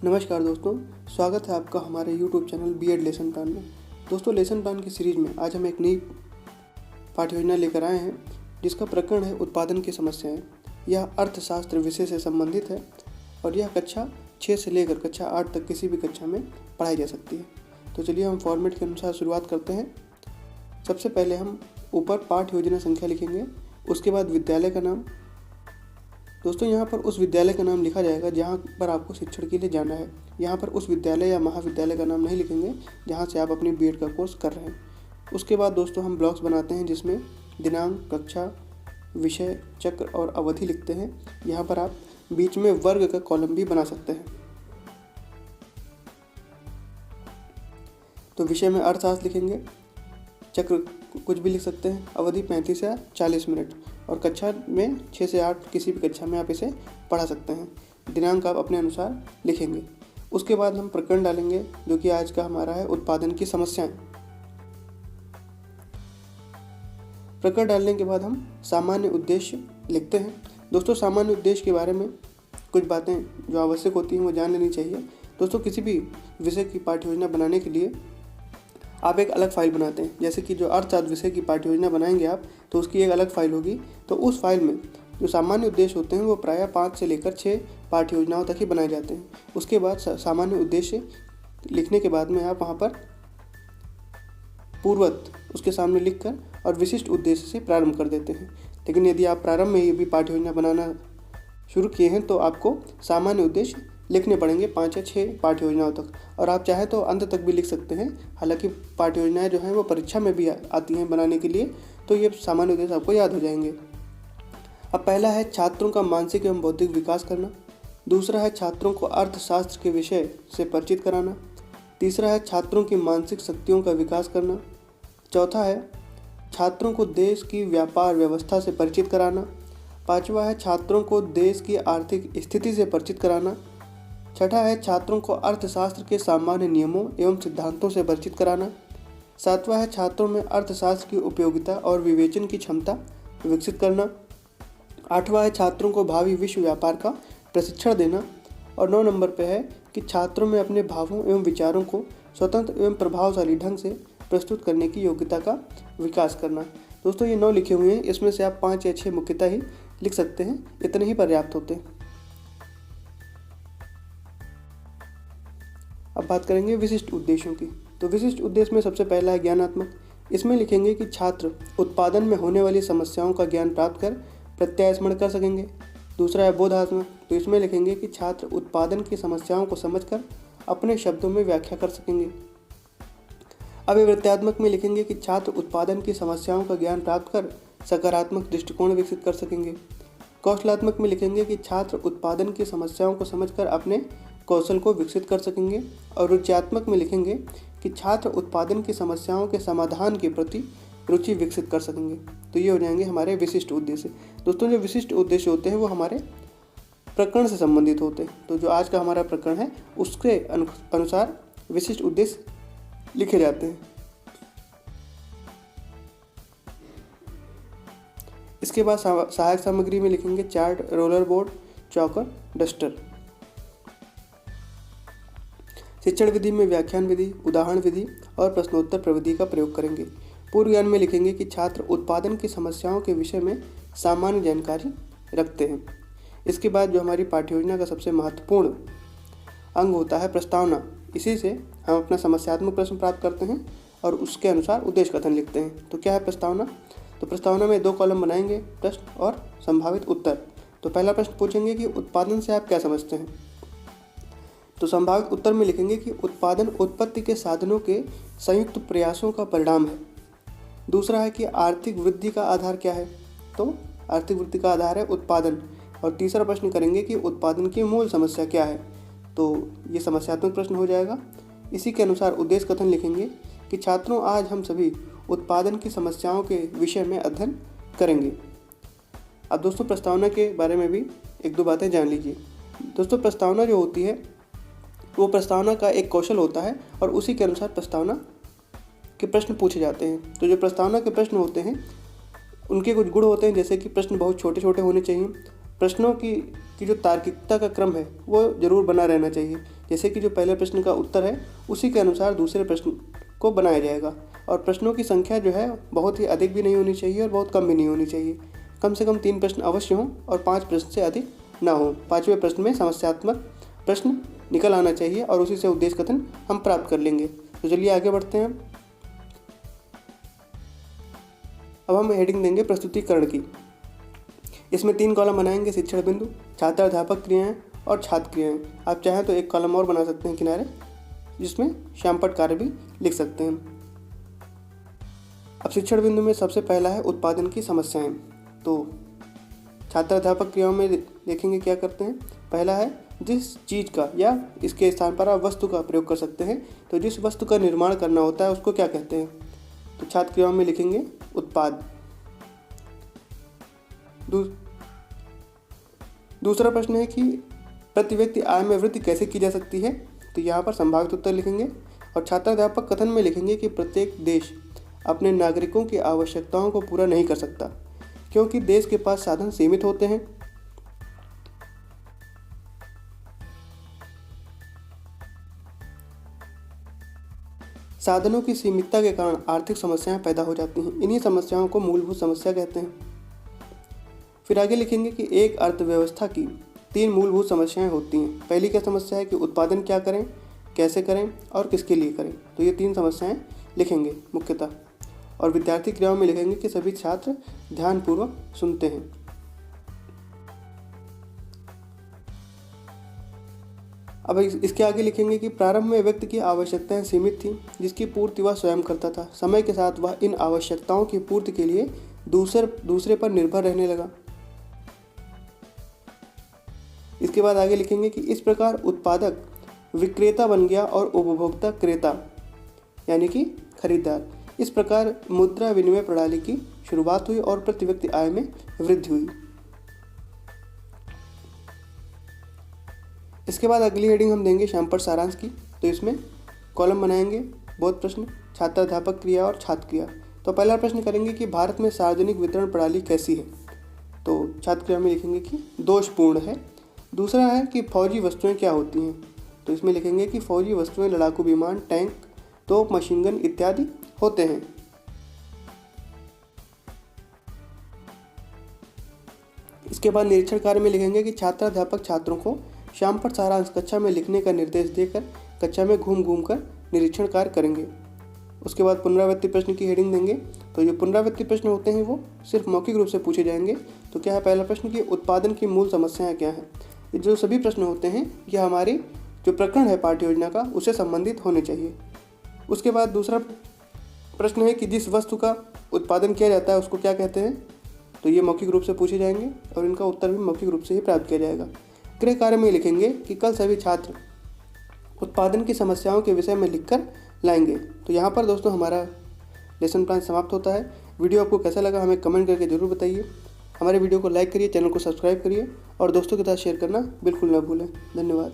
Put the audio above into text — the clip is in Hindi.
नमस्कार दोस्तों, स्वागत है आपका हमारे YouTube channel BEd lesson plan में। दोस्तों, लेसन प्लान की सीरीज में आज हम एक नई पाठ्य योजना लेकर आए हैं जिसका प्रकरण है उत्पादन की समस्याएं। यह अर्थशास्त्र विषय से संबंधित है और यह कक्षा 6 से लेकर कक्षा 8 तक किसी भी कक्षा में पढ़ाई जा सकती है। तो चलिए हम फॉर्मेट के अनुसार शुरुआत करते हैं। सबसे पहले हम ऊपर पाठ्य योजना संख्या लिखेंगे, उसके बाद विद्यालय का नाम। दोस्तों, यहाँ पर उस विद्यालय का नाम लिखा जाएगा जहाँ पर आपको शिक्षण के लिए जाना है। यहाँ पर उस विद्यालय या महाविद्यालय का नाम नहीं लिखेंगे जहाँ से आप अपनी बीएड का कोर्स कर रहे हैं। उसके बाद दोस्तों हम ब्लॉक्स बनाते हैं जिसमें दिनांक, कक्षा, विषय, चक्र और अवधि लिखते हैं। यहाँ पर आप बीच में वर्ग का कॉलम भी बना सकते हैं। तो विषय में अर्थशास्त्र लिखेंगे, चक्र कुछ भी लिख सकते हैं, अवधि 35 या 40 मिनट और कक्षा में 6 से 8 किसी भी कक्षा में आप इसे पढ़ा सकते हैं। दिनांक आप अपने अनुसार लिखेंगे। उसके बाद हम प्रकरण डालेंगे जो कि आज का हमारा है उत्पादन की समस्याएं। प्रकरण डालने के बाद हम सामान्य उद्देश्य लिखते हैं। दोस्तों, सामान्य उद्देश्य के बारे में कुछ बातें जो आवश्यक होती हैं वो जान लेनी चाहिए। दोस्तों, किसी भी विषय की पाठ्य योजना बनाने के लिए आप एक अलग फाइल बनाते हैं। जैसे कि जो अर्थशास्त्र विषय की पाठ्य योजना बनाएंगे आप, तो उसकी एक अलग फाइल होगी। तो उस फाइल में जो सामान्य उद्देश्य होते हैं वो प्रायः 5 से लेकर 6 पाठ्य योजनाओं तक ही बनाए जाते हैं। उसके बाद सामान्य उद्देश्य लिखने के बाद में आप वहाँ पर पूर्वत उसके सामने लिखकर और विशिष्ट उद्देश्य से प्रारंभ कर देते हैं। लेकिन यदि आप प्रारंभ में ही भी पाठ्य योजना बनाना शुरू किए हैं तो आपको सामान्य उद्देश्य लिखने पड़ेंगे 5 या 6 पाठ्य योजनाओं तक, और आप चाहे तो अंत तक भी लिख सकते हैं। हालांकि पाठ्य योजनाएं जो हैं वो परीक्षा में भी आती हैं बनाने के लिए, तो ये सामान्य उद्देश्य आपको याद हो जाएंगे। अब पहला है छात्रों का मानसिक एवं बौद्धिक विकास करना। दूसरा है छात्रों को अर्थशास्त्र के विषय से परिचित कराना। तीसरा है छात्रों की मानसिक शक्तियों का विकास करना। चौथा है छात्रों को देश की व्यापार व्यवस्था से परिचित कराना। पाँचवा है छात्रों को देश की आर्थिक स्थिति से परिचित कराना। छठा है छात्रों को अर्थशास्त्र के सामान्य नियमों एवं सिद्धांतों से परिचित कराना। सातवां है छात्रों में अर्थशास्त्र की उपयोगिता और विवेचन की क्षमता विकसित करना। आठवां है छात्रों को भावी विश्व व्यापार का प्रशिक्षण देना। और 9 नंबर पर है कि छात्रों में अपने भावों एवं विचारों को स्वतंत्र एवं प्रभावशाली ढंग से प्रस्तुत करने की योग्यता का विकास करना। दोस्तों, ये 9 लिखे हुए हैं, इसमें से आप 5 या 6 मुख्यतः ही लिख सकते हैं, इतने ही पर्याप्त होते हैं। अब बात करेंगे विशिष्ट उद्देश्यों की। तो विशिष्ट उद्देश्य में सबसे पहला है ज्ञानात्मक। इसमें लिखेंगे कि छात्र उत्पादन में होने वाली समस्याओं का ज्ञान प्राप्त कर प्रत्यास्मरण कर सकेंगे। दूसरा है बोधात्मक। तो इसमें लिखेंगे कि छात्र उत्पादन की समस्याओं को समझकर अपने शब्दों में व्याख्या कर सकेंगे। अभिवृत्त्यात्मक में लिखेंगे कि छात्र उत्पादन की समस्याओं का ज्ञान प्राप्त कर सकारात्मक दृष्टिकोण विकसित कर सकेंगे। कौशलात्मक में लिखेंगे कि छात्र उत्पादन की समस्याओं को समझकर अपने कौशल को विकसित कर सकेंगे। और रुच्यात्मक में लिखेंगे कि छात्र उत्पादन की समस्याओं के समाधान के प्रति रुचि विकसित कर सकेंगे। तो ये हो जाएंगे हमारे विशिष्ट उद्देश्य। दोस्तों, जो विशिष्ट उद्देश्य होते हैं वो हमारे प्रकरण से संबंधित होते हैं। तो जो आज का हमारा प्रकरण है उसके अनुसार विशिष्ट उद्देश्य लिखे जाते हैं। इसके बाद सहायक सामग्री में लिखेंगे चार्ट, रोलर बोर्ड, चौक और डस्टर। शिक्षण विधि में व्याख्यान विधि, उदाहरण विधि और प्रश्नोत्तर प्रविधि का प्रयोग करेंगे। पूर्व ज्ञान में लिखेंगे कि छात्र उत्पादन की समस्याओं के विषय में सामान्य जानकारी रखते हैं। इसके बाद जो हमारी पाठ्य योजना का सबसे महत्वपूर्ण अंग होता है प्रस्तावना। इसी से हम अपना समस्यात्मक प्रश्न प्राप्त करते हैं और उसके अनुसार उद्देश्य कथन लिखते हैं। तो क्या है प्रस्तावना? तो प्रस्तावना में 2 कॉलम बनाएंगे, प्रश्न और संभावित उत्तर। तो पहला प्रश्न पूछेंगे कि उत्पादन से आप क्या समझते हैं। तो संभावित उत्तर में लिखेंगे कि उत्पादन उत्पत्ति के साधनों के संयुक्त प्रयासों का परिणाम है। दूसरा है कि आर्थिक वृद्धि का आधार क्या है। तो आर्थिक वृद्धि का आधार है उत्पादन। और तीसरा प्रश्न करेंगे कि उत्पादन की मूल समस्या क्या है। तो ये समस्यात्मक प्रश्न हो जाएगा। इसी के अनुसार उद्देश्य कथन लिखेंगे कि छात्रों, आज हम सभी उत्पादन की समस्याओं के विषय में अध्ययन करेंगे। अब दोस्तों, प्रस्तावना के बारे में भी 1-2 बातें जान लीजिए। दोस्तों, प्रस्तावना जो होती है वो प्रस्तावना का एक कौशल होता है और उसी के अनुसार प्रस्तावना के प्रश्न पूछे जाते हैं। तो जो प्रस्तावना के प्रश्न होते हैं उनके कुछ गुण होते हैं, जैसे कि प्रश्न बहुत छोटे छोटे होने चाहिए, प्रश्नों की जो तार्किकता का क्रम है वो ज़रूर बना रहना चाहिए। जैसे कि जो पहले प्रश्न का उत्तर है उसी के अनुसार दूसरे प्रश्न को बनाया जाएगा। और प्रश्नों की संख्या जो है बहुत ही अधिक भी नहीं होनी चाहिए और बहुत कम भी नहीं होनी चाहिए। कम से कम 3 प्रश्न अवश्य हों और 5 प्रश्न से अधिक ना हो। 5वें प्रश्न में समस्यात्मक प्रश्न निकल आना चाहिए और उसी से उद्देश्य कथन हम प्राप्त कर लेंगे। तो चलिए आगे बढ़ते हैं। अब हम हेडिंग देंगे प्रस्तुतिकरण की। इसमें 3 कॉलम बनाएंगे, शिक्षण बिंदु, छात्र अध्यापक क्रियाएं और छात्र क्रियाएं। आप चाहें तो एक कॉलम और बना सकते हैं किनारे, जिसमें श्यामपट्ट कार्य भी लिख सकते हैं। अब शिक्षण बिंदु में सबसे पहला है उत्पादन की समस्याएं। तो छात्र अध्यापक क्रियाओं में देखेंगे क्या करते हैं। पहला है जिस चीज़ का या इसके स्थान पर आप वस्तु का प्रयोग कर सकते हैं। तो जिस वस्तु का निर्माण करना होता है उसको क्या कहते हैं। तो छात्र क्रियाओं में लिखेंगे उत्पाद। दूसरा प्रश्न है कि प्रति व्यक्ति आय में वृद्धि कैसे की जा सकती है। तो यहाँ पर संभावित उत्तर लिखेंगे और छात्राध्यापक कथन में लिखेंगे कि प्रत्येक देश अपने नागरिकों की आवश्यकताओं को पूरा नहीं कर सकता क्योंकि देश के पास साधन सीमित होते हैं। साधनों की सीमितता के कारण आर्थिक समस्याएं पैदा हो जाती हैं। इन्हीं समस्याओं को मूलभूत समस्या कहते हैं। फिर आगे लिखेंगे कि एक अर्थव्यवस्था की 3 मूलभूत समस्याएं होती हैं। पहली क्या समस्या है कि उत्पादन क्या करें, कैसे करें और किसके लिए करें। तो ये 3 समस्याएं लिखेंगे मुख्यतः। और विद्यार्थी क्रियाओं में लिखेंगे कि सभी छात्र ध्यानपूर्वक सुनते हैं। अब इसके आगे लिखेंगे कि प्रारंभ में व्यक्ति की आवश्यकताएं सीमित थीं, जिसकी पूर्ति वह स्वयं करता था। समय के साथ वह इन आवश्यकताओं की पूर्ति के लिए दूसरे पर निर्भर रहने लगा। इसके बाद आगे लिखेंगे कि इस प्रकार उत्पादक विक्रेता बन गया और उपभोक्ता क्रेता यानी कि खरीदार। इस प्रकार मुद्रा विनिमय प्रणाली की शुरुआत हुई और प्रति व्यक्ति आय में वृद्धि हुई। इसके बाद अगली हेडिंग हम देंगे श्यामपट्ट सारांश की। तो इसमें कॉलम बनाएंगे बोध प्रश्न, छात्र अध्यापक क्रिया और छात्र क्रिया। तो पहला प्रश्न करेंगे कि भारत में सार्वजनिक वितरण प्रणाली कैसी है। तो छात्र क्रिया में लिखेंगे कि दोषपूर्ण है। दूसरा है कि फौजी वस्तुएं क्या होती हैं। तो इसमें लिखेंगे कि फौजी वस्तुएं लड़ाकू विमान, टैंक, तोप, मशीन गन इत्यादि होते हैं। इसके बाद निरीक्षण कार्य में लिखेंगे कि छात्र अध्यापक छात्रों को श्यामपट्ट सारांश कक्षा में लिखने का निर्देश देकर कक्षा में घूम घूम कर निरीक्षण कार्य करेंगे। उसके बाद पुनरावृत्ति प्रश्न की हेडिंग देंगे। तो ये पुनरावृत्ति प्रश्न होते हैं वो सिर्फ मौखिक रूप से पूछे जाएंगे। तो क्या है पहला प्रश्न कि उत्पादन की मूल समस्याएं क्या है। ये जो सभी प्रश्न होते हैं ये हमारे जो प्रकरण है पाठ्य योजना का उससे संबंधित होने चाहिए। उसके बाद दूसरा प्रश्न है कि जिस वस्तु का उत्पादन किया जाता है उसको क्या कहते हैं। तो ये मौखिक रूप से पूछे जाएंगे और इनका उत्तर भी मौखिक रूप से ही प्राप्त किया जाएगा। गृह कार्य में लिखेंगे कि कल सभी छात्र उत्पादन की समस्याओं के विषय में लिखकर लाएंगे। तो यहाँ पर दोस्तों हमारा लेसन प्लान समाप्त होता है। वीडियो आपको कैसा लगा हमें कमेंट करके ज़रूर बताइए। हमारे वीडियो को लाइक करिए, चैनल को सब्सक्राइब करिए और दोस्तों के साथ शेयर करना बिल्कुल ना भूलें। धन्यवाद।